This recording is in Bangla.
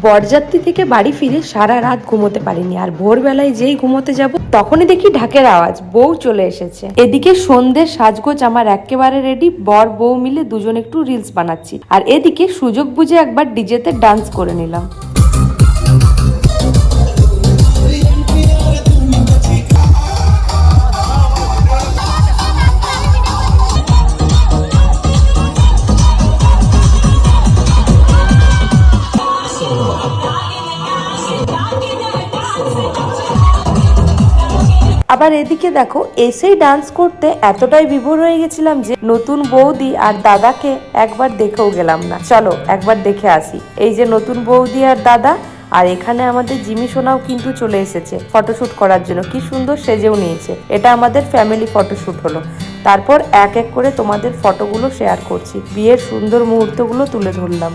বরযাত্রী থেকে বাড়ি ফিরে সারা রাত ঘুমোতে পারিনি, আর ভোরবেলায় যেই ঘুমোতে যাব তখনই দেখি ঢাকের আওয়াজ, বউ চলে এসেছে। এদিকে সন্ধ্যের সাজগোজ আমার একেবারে রেডি, বর বউ মিলে দুজন একটু রিলস বানাচ্ছি, আর এদিকে সুযোগ বুঝে একবার ডিজেতে ডান্স করে নিলাম। আবার এদিকে দেখো, এসেই ডান্স করতে এতটাই বিভোর হয়ে গেছিলাম যে নতুন বৌদি আর দাদাকে একবার দেখেও গেলাম না। চলো একবার দেখে আসি। এই যে নতুন বৌদি আর দাদা, আর এখানে আমাদের জিমি সোনাও কিন্তু চলে এসেছে ফটোশুট করার জন্য। কি সুন্দর সেজেও নিয়েছে। এটা আমাদের ফ্যামিলি ফটোশুট হলো। তারপর এক এক করে তোমাদের ফটোগুলো শেয়ার করছি, বিয়ের সুন্দর মুহূর্তগুলো তুলে ধরলাম।